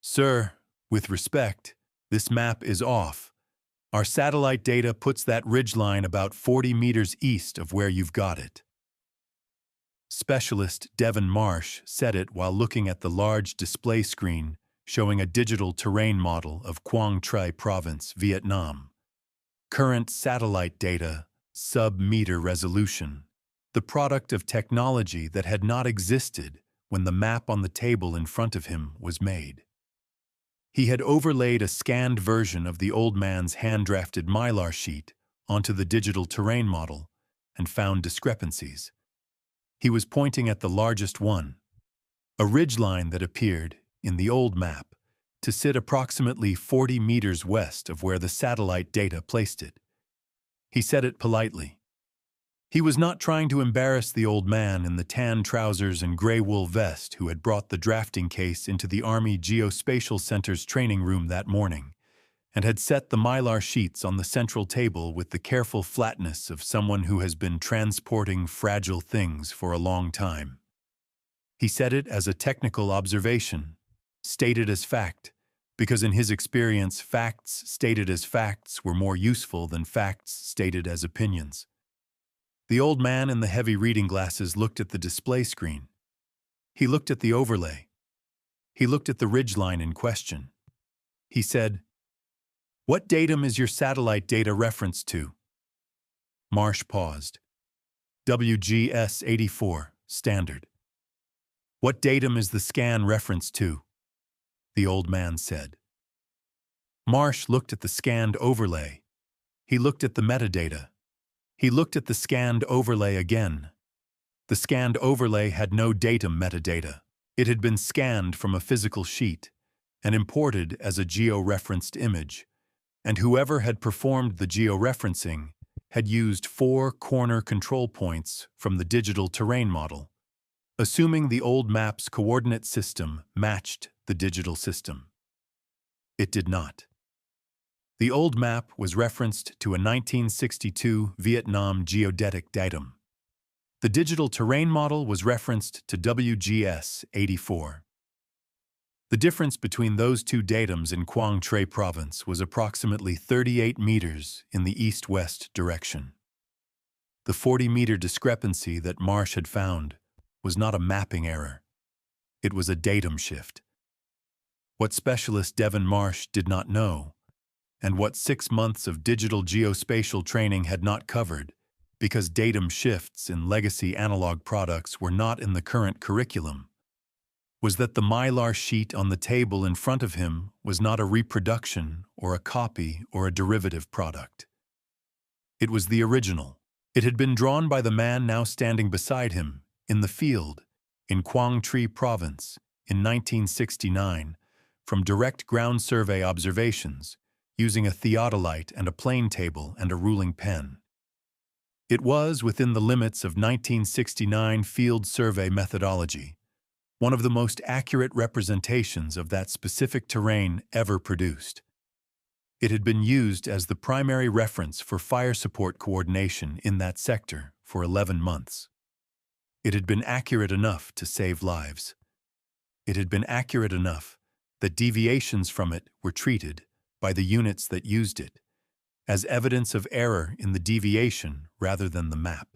Sir, with respect, this map is off. Our satellite data puts that ridgeline about 40 meters east of where you've got it. Specialist Devon Marsh said it while looking at the large display screen showing a digital terrain model of Quảng Trị Province, Vietnam. Current satellite data, sub-meter resolution, the product of technology that had not existed when the map on the table in front of him was made. He had overlaid a scanned version of the old man's hand-drafted mylar sheet onto the digital terrain model and found discrepancies. He was pointing at the largest one, a ridgeline that appeared, in the old map, to sit approximately 40 meters west of where the satellite data placed it. He said it politely. He was not trying to embarrass the old man in the tan trousers and gray wool vest who had brought the drafting case into the Army Geospatial Center's training room that morning and had set the mylar sheets on the central table with the careful flatness of someone who has been transporting fragile things for a long time. He said it as a technical observation, stated as fact, because in his experience, facts stated as facts were more useful than facts stated as opinions. The old man in the heavy reading glasses looked at the display screen. He looked at the overlay. He looked at the ridgeline in question. He said, "What datum is your satellite data referenced to?" Marsh paused. WGS 84, standard. "What datum is the scan referenced to?" the old man said. Marsh looked at the scanned overlay. He looked at the metadata. He looked at the scanned overlay again. The scanned overlay had no datum metadata. It had been scanned from a physical sheet and imported as a georeferenced image, and whoever had performed the georeferencing had used 4 corner control points from the digital terrain model, assuming the old map's coordinate system matched the digital system. It did not. The old map was referenced to a 1962 Vietnam geodetic datum. The digital terrain model was referenced to WGS 84. The difference between those two datums in Quảng Trị Province was approximately 38 meters in the east-west direction. The 40-meter discrepancy that Marsh had found was not a mapping error. It was a datum shift. What specialist Devon Marsh did not know, and what 6 months of digital geospatial training had not covered, because datum shifts in legacy analog products were not in the current curriculum, was that the mylar sheet on the table in front of him was not a reproduction or a copy or a derivative product. It was the original. It had been drawn by the man now standing beside him, in the field, in Quảng Trị Province, in 1969, from direct ground survey observations, using a theodolite and a plane table and a ruling pen. It was within the limits of 1969 field survey methodology, one of the most accurate representations of that specific terrain ever produced. It had been used as the primary reference for fire support coordination in that sector for 11 months. It had been accurate enough to save lives. It had been accurate enough that deviations from it were treated, by the units that used it, as evidence of error in the deviation rather than the map.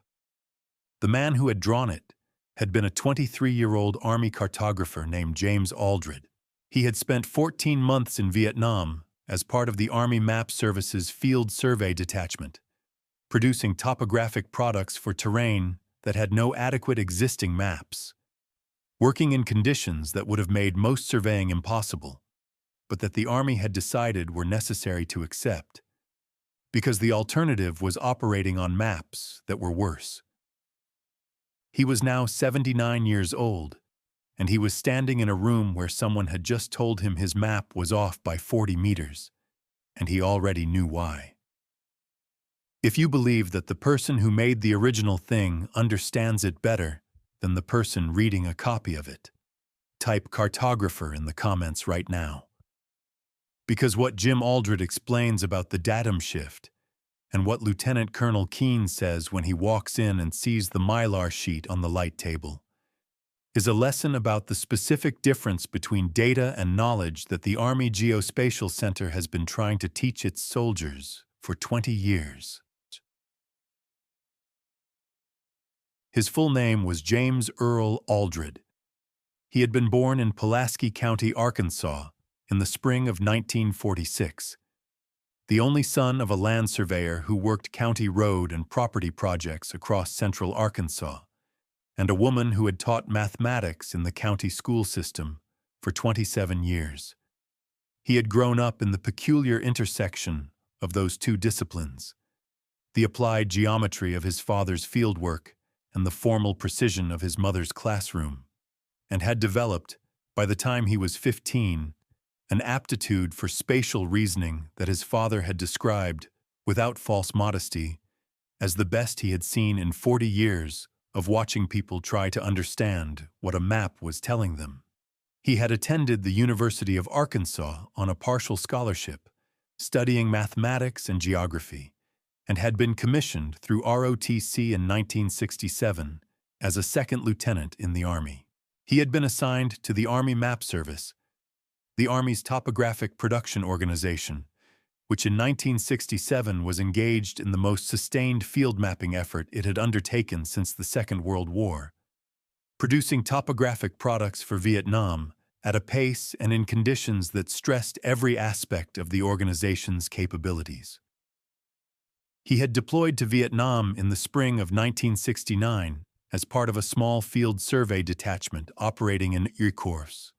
The man who had drawn it had been a 23-year-old Army cartographer named Jim Aldred. He had spent 14 months in Vietnam as part of the Army Map Service's Field Survey Detachment, producing topographic products for terrain that had no adequate existing maps, working in conditions that would have made most surveying impossible, but that the Army had decided were necessary to accept, because the alternative was operating on maps that were worse. He was now 79 years old, and he was standing in a room where someone had just told him his map was off by 40 meters, and he already knew why. If you believe that the person who made the original thing understands it better than the person reading a copy of it, type cartographer in the comments right now. Because what Jim Aldred explains about the datum shift and what Lieutenant Colonel Keane says when he walks in and sees the mylar sheet on the light table is a lesson about the specific difference between data and knowledge that the Army Geospatial Center has been trying to teach its soldiers for 20 years. His full name was James Earl Aldred. He had been born in Pulaski County, Arkansas, in the spring of 1946. The only son of a land surveyor who worked county road and property projects across central Arkansas, and a woman who had taught mathematics in the county school system for 27 years. He had grown up in the peculiar intersection of those two disciplines, the applied geometry of his father's fieldwork and the formal precision of his mother's classroom, and had developed, by the time he was 15, an aptitude for spatial reasoning that his father had described, without false modesty, as the best he had seen in 40 years of watching people try to understand what a map was telling them. He had attended the University of Arkansas on a partial scholarship, studying mathematics and geography, and had been commissioned through ROTC in 1967 as a second lieutenant in the Army. He had been assigned to the Army Map Service, the Army's topographic production organization, which in 1967 was engaged in the most sustained field mapping effort it had undertaken since the Second World War, producing topographic products for Vietnam at a pace and in conditions that stressed every aspect of the organization's capabilities. He had deployed to Vietnam in the spring of 1969 as part of a small field survey detachment operating in Yrkors,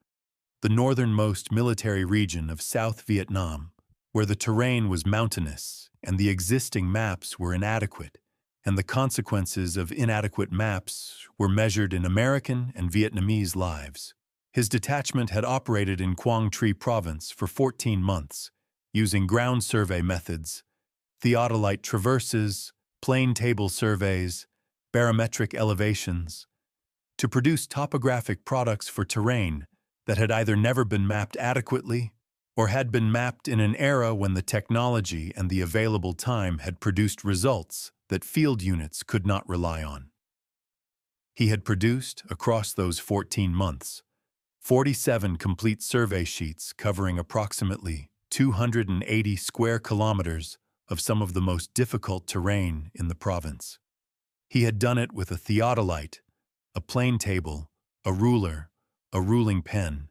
the northernmost military region of South Vietnam, where the terrain was mountainous and the existing maps were inadequate, and the consequences of inadequate maps were measured in American and Vietnamese lives. His detachment had operated in Quảng Trị Province for 14 months, using ground survey methods, theodolite traverses, plane table surveys, barometric elevations, to produce topographic products for terrain that had either never been mapped adequately or had been mapped in an era when the technology and the available time had produced results that field units could not rely on. He had produced, across those 14 months, 47 complete survey sheets covering approximately 280 square kilometers of some of the most difficult terrain in the province. He had done it with a theodolite, a plane table, a ruler, a ruling pen,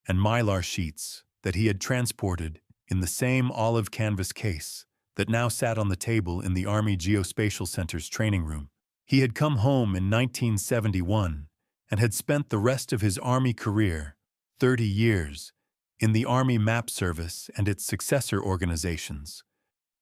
and mylar sheets that he had transported in the same olive canvas case that now sat on the table in the Army Geospatial Center's training room. He had come home in 1971 and had spent the rest of his Army career, 30 years, in the Army Map Service and its successor organizations,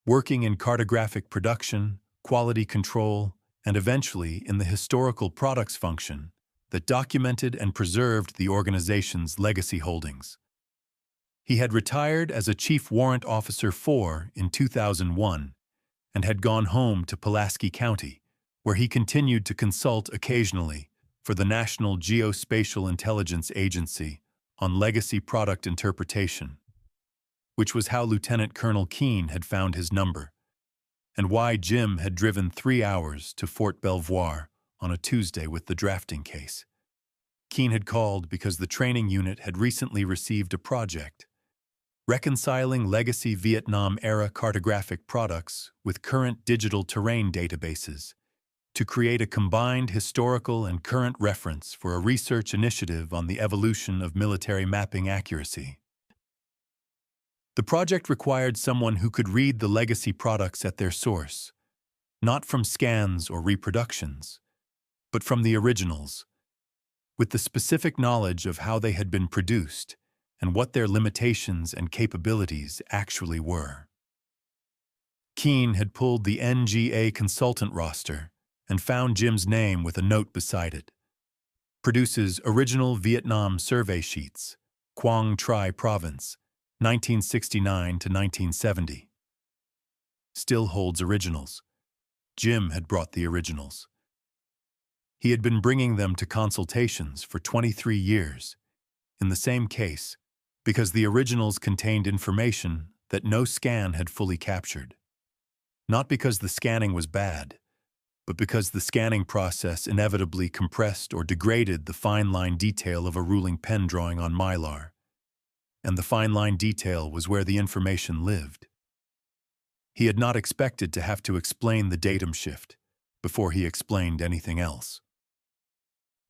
working in cartographic production, quality control, and eventually in the historical products function that documented and preserved the organization's legacy holdings. He had retired as a Chief Warrant Officer Four in 2001 and had gone home to Pulaski County, where he continued to consult occasionally for the National Geospatial Intelligence Agency on legacy product interpretation, which was how Lieutenant Colonel Keene had found his number, and why Jim had driven 3 hours to Fort Belvoir on a Tuesday with the drafting case. Keene had called because the training unit had recently received a project, reconciling legacy Vietnam-era cartographic products with current digital terrain databases to create a combined historical and current reference for a research initiative on the evolution of military mapping accuracy. The project required someone who could read the legacy products at their source, not from scans or reproductions, but from the originals, with the specific knowledge of how they had been produced and what their limitations and capabilities actually were. Keene had pulled the NGA consultant roster and found Jim's name with a note beside it. Produces original Vietnam survey sheets, Quảng Trị Province, 1969 to 1970. Still holds originals. Jim had brought the originals. He had been bringing them to consultations for 23 years, in the same case, because the originals contained information that no scan had fully captured. Not because the scanning was bad, but because the scanning process inevitably compressed or degraded the fine-line detail of a ruling pen drawing on mylar. And the fine-line detail was where the information lived. He had not expected to have to explain the datum shift before he explained anything else.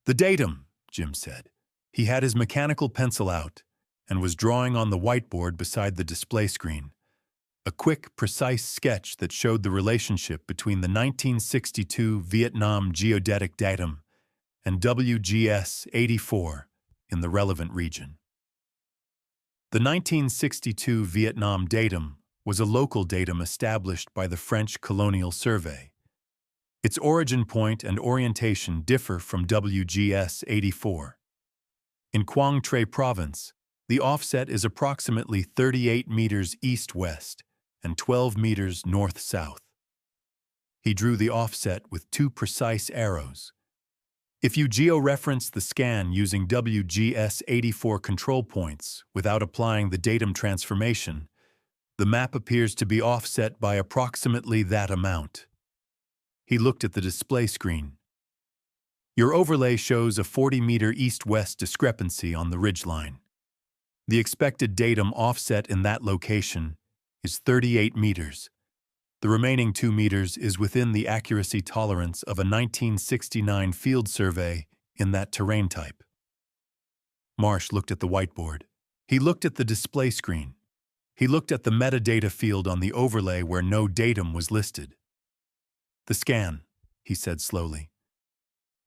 "The datum," Jim said. He had his mechanical pencil out and was drawing on the whiteboard beside the display screen. A quick, precise sketch that showed the relationship between the 1962 Vietnam geodetic datum and WGS 84 in the relevant region. The 1962 Vietnam datum was a local datum established by the French Colonial Survey. Its origin point and orientation differ from WGS 84. In Quảng Trị Province, the offset is approximately 38 meters east-west and 12 meters north-south. He drew the offset with two precise arrows. If you georeference the scan using WGS 84 control points without applying the datum transformation, the map appears to be offset by approximately that amount. He looked at the display screen. Your overlay shows a 40-meter east-west discrepancy on the ridgeline. The expected datum offset in that location is 38 meters. The remaining 2 meters is within the accuracy tolerance of a 1969 field survey in that terrain type. Marsh looked at the whiteboard. He looked at the display screen. He looked at the metadata field on the overlay where no datum was listed. "The scan," he said slowly.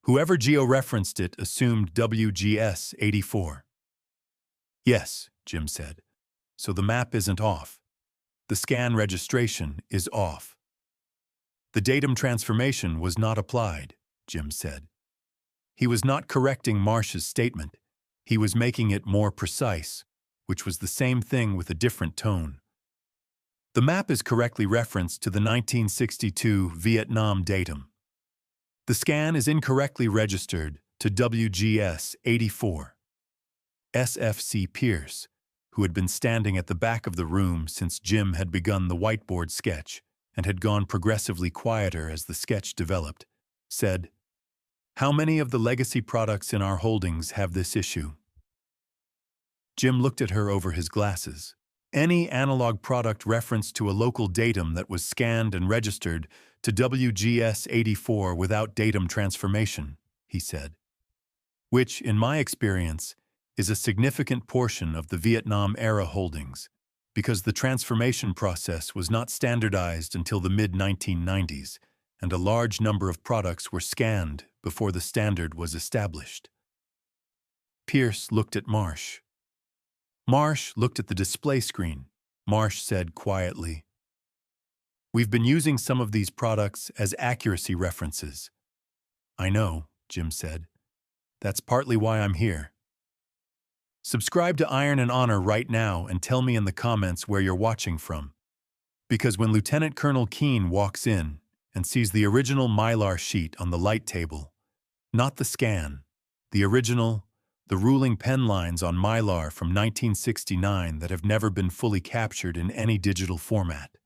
"Whoever georeferenced it assumed WGS 84. "Yes," Jim said. "So the map isn't off. The scan registration is off." "The datum transformation was not applied," Jim said. He was not correcting Marsh's statement. He was making it more precise, which was the same thing with a different tone. "The map is correctly referenced to the 1962 Vietnam datum. The scan is incorrectly registered to WGS 84. SFC Pierce, who had been standing at the back of the room since Jim had begun the whiteboard sketch and had gone progressively quieter as the sketch developed, said, "How many of the legacy products in our holdings have this issue?" Jim looked at her over his glasses. "Any analog product referenced to a local datum that was scanned and registered to WGS 84 without datum transformation," he said. "Which, in my experience, is a significant portion of the Vietnam-era holdings, because the transformation process was not standardized until the mid-1990s, and a large number of products were scanned before the standard was established." Pierce looked at Marsh. Marsh looked at the display screen. Marsh said quietly, "We've been using some of these products as accuracy references." "I know," Jim said. "That's partly why I'm here." Subscribe to Iron and Honor right now and tell me in the comments where you're watching from. Because when Lieutenant Colonel Keene walks in and sees the original mylar sheet on the light table, not the scan, the original, the ruling pen lines on mylar from 1969 that have never been fully captured in any digital format,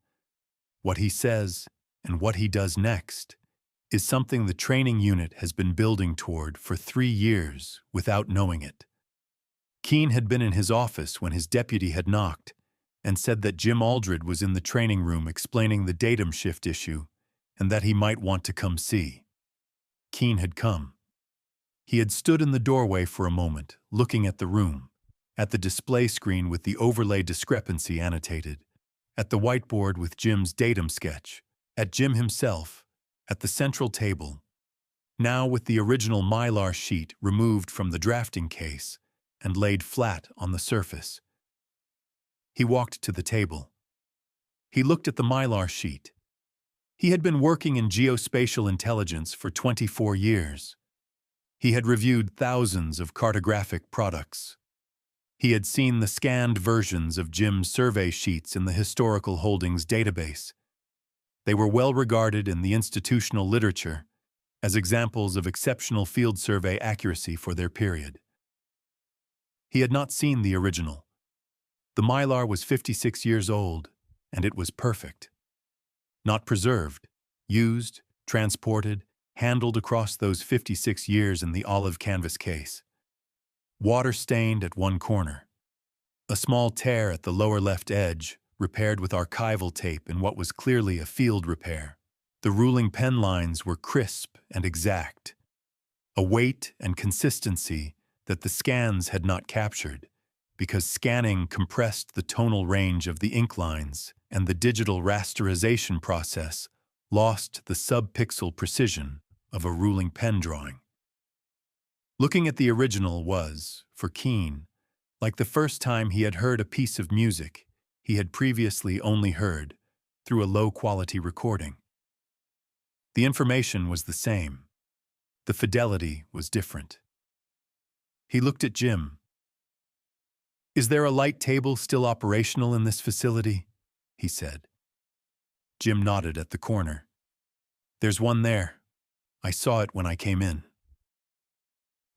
what he says and what he does next is something the training unit has been building toward for 3 years without knowing it. Keene had been in his office when his deputy had knocked and said that Jim Aldred was in the training room explaining the datum shift issue and that he might want to come see. Keene had come. He had stood in the doorway for a moment, looking at the room, at the display screen with the overlay discrepancy annotated, at the whiteboard with Jim's datum sketch, at Jim himself, at the central table, now with the original mylar sheet removed from the drafting case and laid flat on the surface. He walked to the table. He looked at the mylar sheet. He had been working in geospatial intelligence for 24 years. He had reviewed thousands of cartographic products. He had seen the scanned versions of Jim's survey sheets in the historical holdings database. They were well regarded in the institutional literature as examples of exceptional field survey accuracy for their period. He had not seen the original. The mylar was 56 years old, and it was perfect. Not preserved, used, transported, handled across those 56 years in the olive canvas case. Water-stained at one corner. A small tear at the lower left edge, repaired with archival tape in what was clearly a field repair. The ruling pen lines were crisp and exact. A weight and consistency that the scans had not captured, because scanning compressed the tonal range of the ink lines and the digital rasterization process lost the sub-pixel precision of a ruling pen drawing. Looking at the original was, for Keane, like the first time he had heard a piece of music he had previously only heard through a low-quality recording. The information was the same. The fidelity was different. He looked at Jim. "Is there a light table still operational in this facility?" he said. Jim nodded at the corner. "There's one there. I saw it when I came in."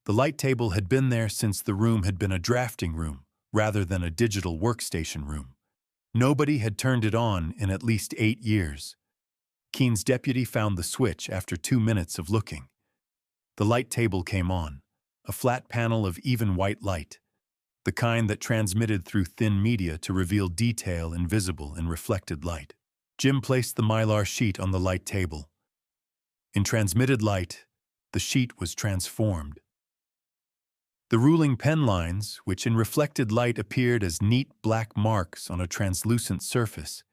The light table had been there since the room had been a drafting room rather than a digital workstation room. Nobody had turned it on in at least 8 years. Keane's deputy found the switch after 2 minutes of looking. The light table came on, a flat panel of even white light, the kind that transmitted through thin media to reveal detail invisible in reflected light. Jim placed the mylar sheet on the light table. In transmitted light, the sheet was transformed. The ruling pen lines, which in reflected light appeared as neat black marks on a translucent surface,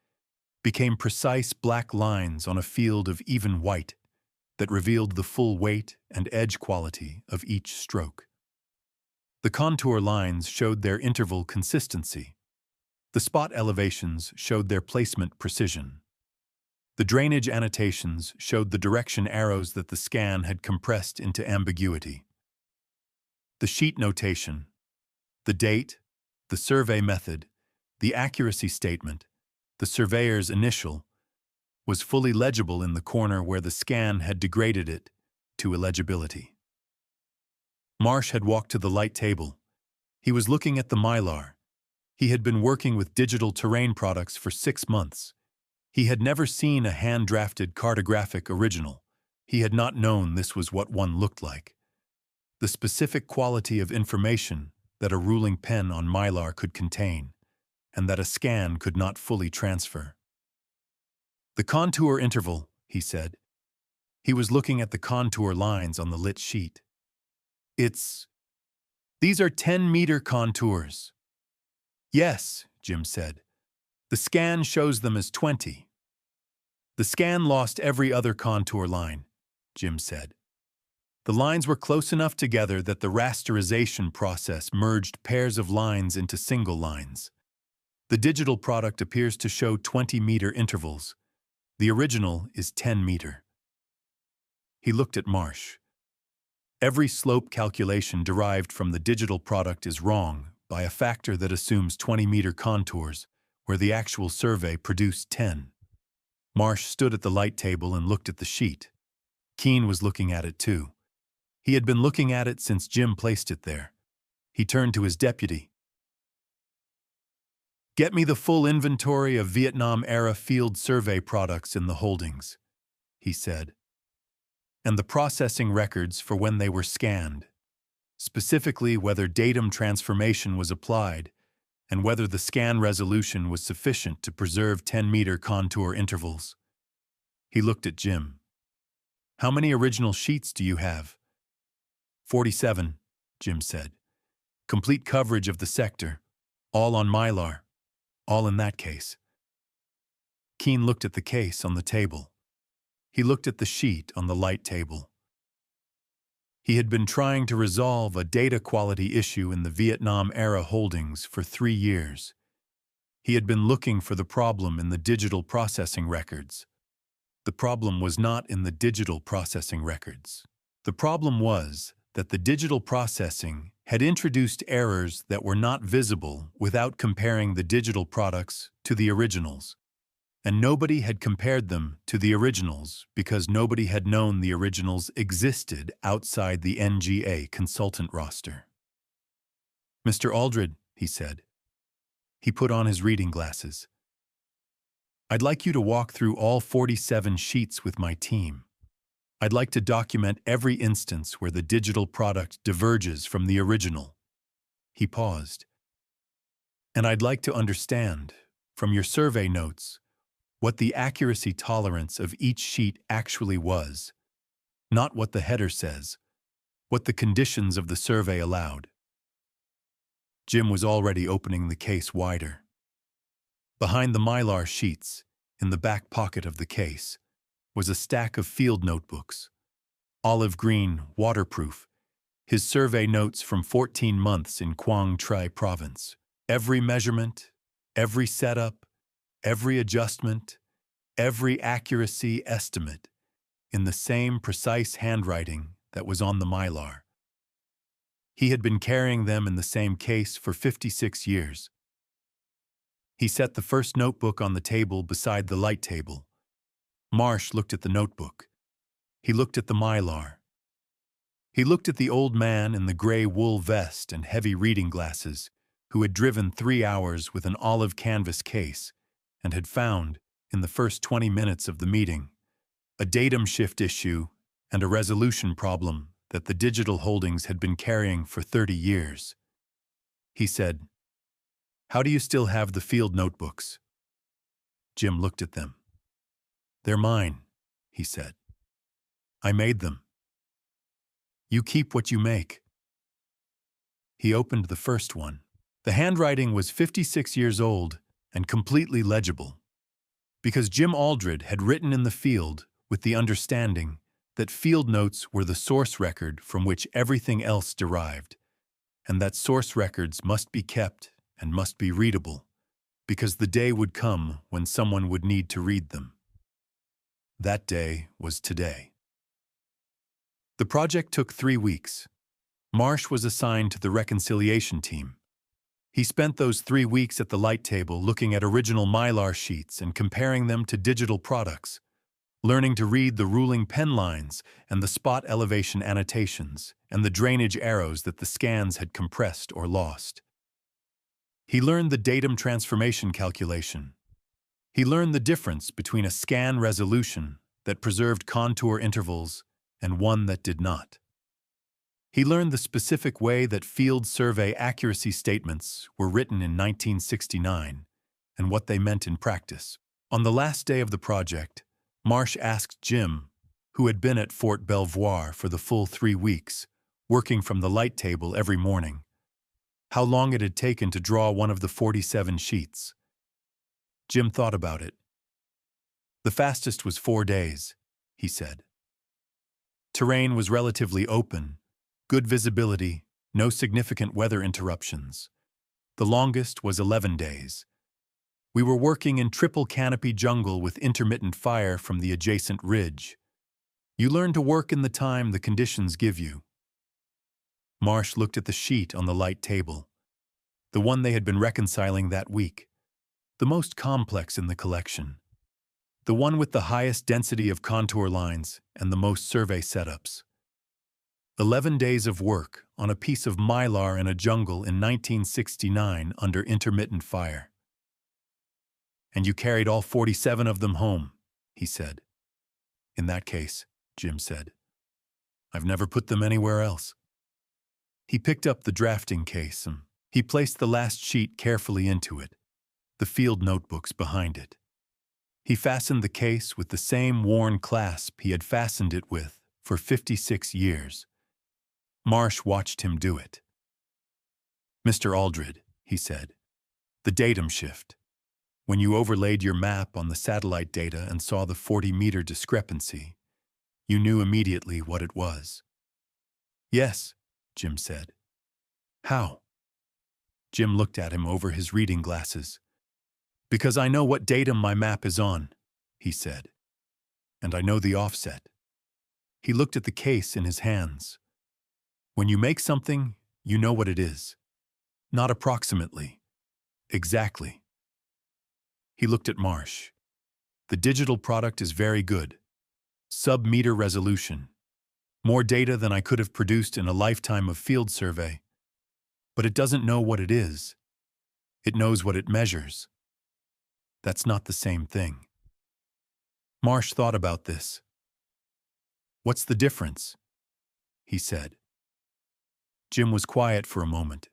became precise black lines on a field of even white that revealed the full weight and edge quality of each stroke. The contour lines showed their interval consistency. The spot elevations showed their placement precision. The drainage annotations showed the direction arrows that the scan had compressed into ambiguity. The sheet notation, the date, the survey method, the accuracy statement, the surveyor's initial, was fully legible in the corner where the scan had degraded it to illegibility. Marsh had walked to the light table. He was looking at the mylar. He had been working with digital terrain products for 6 months. He had never seen a hand-drafted cartographic original. He had not known this was what one looked like. The specific quality of information that a ruling pen on mylar could contain, and that a scan could not fully transfer. "The contour interval," he said. He was looking at the contour lines on the lit sheet. These are 10-meter contours." "Yes," Jim said. "The scan shows them as 20. "The scan lost every other contour line," Jim said. "The lines were close enough together that the rasterization process merged pairs of lines into single lines. The digital product appears to show 20-meter intervals. The original is 10-meter. He looked at Marsh. "Every slope calculation derived from the digital product is wrong by a factor that assumes 20-meter contours, where the actual survey produced 10. Marsh stood at the light table and looked at the sheet. Keane was looking at it too. He had been looking at it since Jim placed it there. He turned to his deputy. "Get me the full inventory of Vietnam-era field survey products in the holdings," he said, "and the processing records for when they were scanned, specifically whether datum transformation was applied and whether the scan resolution was sufficient to preserve 10-meter contour intervals." He looked at Jim. "How many original sheets do you have?" 47, Jim said. "Complete coverage of the sector, all on mylar, all in that case." Keane looked at the case on the table. He looked at the sheet on the light table. He had been trying to resolve a data quality issue in the Vietnam-era holdings for 3 years. He had been looking for the problem in the digital processing records. The problem was not in the digital processing records. The problem was that the digital processing had introduced errors that were not visible without comparing the digital products to the originals. And nobody had compared them to the originals because nobody had known the originals existed outside the NGA consultant roster. "Mr. Aldred," he said. He put on his reading glasses. "I'd like you to walk through all 47 sheets with my team." I'd like to document every instance where the digital product diverges from the original." He paused. "And I'd like to understand, from your survey notes, what the accuracy tolerance of each sheet actually was, not what the header says, what the conditions of the survey allowed." Jim was already opening the case wider. Behind the mylar sheets, in the back pocket of the case, was a stack of field notebooks, olive green, waterproof, his survey notes from 14 months in Quảng Trị Province. Every measurement, every setup, every adjustment, every accuracy estimate, in the same precise handwriting that was on the mylar. He had been carrying them in the same case for 56 years. He set the first notebook on the table beside the light table. Marsh looked at the notebook. He looked at the mylar. He looked at the old man in the gray wool vest and heavy reading glasses, who had driven 3 hours with an olive canvas case and had found, in the first 20 minutes of the meeting, a datum shift issue and a resolution problem that the digital holdings had been carrying for 30 years. He said, "How do you still have the field notebooks?" Jim looked at them. "They're mine," he said. "I made them." "You keep what you make." He opened the first one. The handwriting was 56 years old and completely legible, because Jim Aldred had written in the field with the understanding that field notes were the source record from which everything else derived, and that source records must be kept and must be readable, because the day would come when someone would need to read them. That day was today. The project took 3 weeks. Marsh was assigned to the reconciliation team. He spent those 3 weeks at the light table looking at original mylar sheets and comparing them to digital products, learning to read the ruling pen lines and the spot elevation annotations and the drainage arrows that the scans had compressed or lost. He learned the datum transformation calculation. He learned the difference between a scan resolution that preserved contour intervals and one that did not. He learned the specific way that field survey accuracy statements were written in 1969 and what they meant in practice. On the last day of the project, Marsh asked Jim, who had been at Fort Belvoir for the full 3 weeks, working from the light table every morning, how long it had taken to draw one of the 47 sheets. Jim thought about it. "The fastest was 4 days," he said. Terrain was relatively open, good visibility, no significant weather interruptions. The longest was 11 days. We were working in triple canopy jungle with intermittent fire from the adjacent ridge. You learn to work in the time the conditions give you. Marsh looked at the sheet on the light table, the one they had been reconciling that week, the most complex in the collection, the one with the highest density of contour lines and the most survey setups. 11 days of work on a piece of mylar in a jungle in 1969 under intermittent fire. "And you carried all 47 of them home," he said. "In that case," Jim said, "I've never put them anywhere else." He picked up the drafting case and he placed the last sheet carefully into it, the field notebooks behind it. He fastened the case with the same worn clasp he had fastened it with for 56 years. Marsh watched him do it. "Mr. Aldred," he said, "the datum shift. When you overlaid your map on the satellite data and saw the 40-meter discrepancy, you knew immediately what it was." "Yes," Jim said. "How?" Jim looked at him over his reading glasses. "Because I know what datum my map is on," he said. "And I know the offset." He looked at the case in his hands. "When you make something, you know what it is. Not approximately. Exactly." He looked at Marsh. "The digital product is very good. Sub-meter resolution. More data than I could have produced in a lifetime of field survey. But it doesn't know what it is. It knows what it measures. That's not the same thing." Marsh thought about this. "What's the difference?" he said. Jim was quiet for a moment.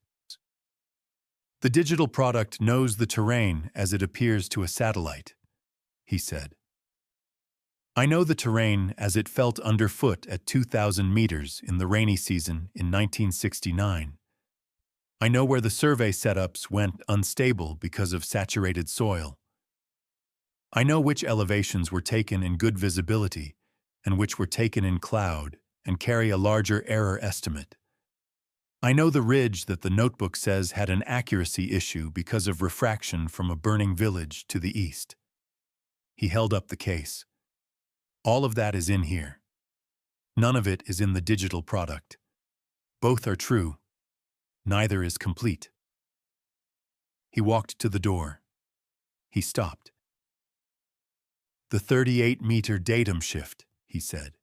"The digital product knows the terrain as it appears to a satellite," he said. "I know the terrain as it felt underfoot at 2,000 meters in the rainy season in 1969. I know where the survey setups went unstable because of saturated soil. I know which elevations were taken in good visibility and which were taken in cloud and carry a larger error estimate. I know the ridge that the notebook says had an accuracy issue because of refraction from a burning village to the east." He held up the case. "All of that is in here. None of it is in the digital product. Both are true. Neither is complete." He walked to the door. He stopped. "The 38-meter datum shift," he said.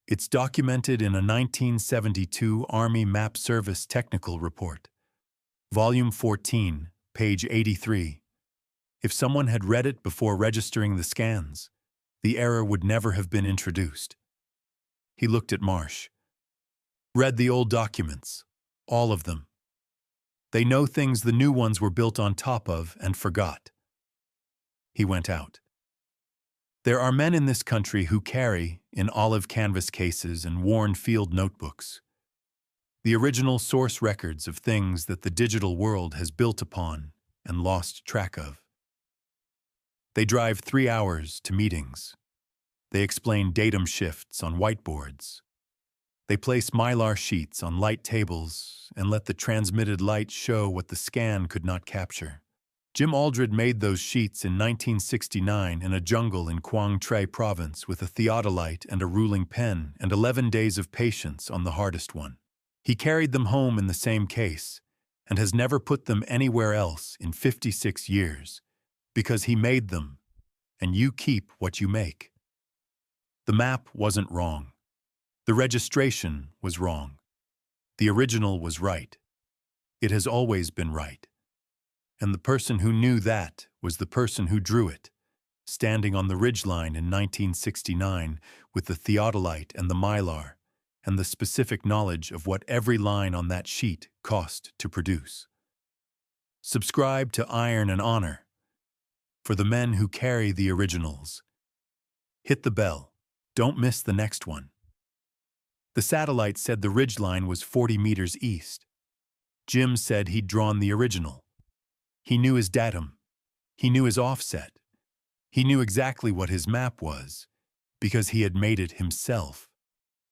"It's documented in a 1972 Army Map Service Technical Report. Volume 14, page 83. If someone had read it before registering the scans, the error would never have been introduced." He looked at Marsh. "Read the old documents. All of them. They know things the new ones were built on top of and forgot." He went out. There are men in this country who carry, in olive canvas cases and worn field notebooks, the original source records of things that the digital world has built upon and lost track of. They drive 3 hours to meetings. They explain datum shifts on whiteboards. They place mylar sheets on light tables and let the transmitted light show what the scan could not capture. Jim Aldred made those sheets in 1969 in a jungle in Quảng Trị Province with a theodolite and a ruling pen and 11 days of patience on the hardest one. He carried them home in the same case and has never put them anywhere else in 56 years because he made them, and you keep what you make. The map wasn't wrong. The registration was wrong. The original was right. It has always been right. And the person who knew that was the person who drew it, standing on the ridgeline in 1969 with the theodolite and the mylar, and the specific knowledge of what every line on that sheet cost to produce. Subscribe to Iron and Honor for the men who carry the originals. Hit the bell. Don't miss the next one. The satellite said the ridgeline was 40 meters east. Jim said he'd drawn the original. He knew his datum. He knew his offset. He knew exactly what his map was, because he had made it himself.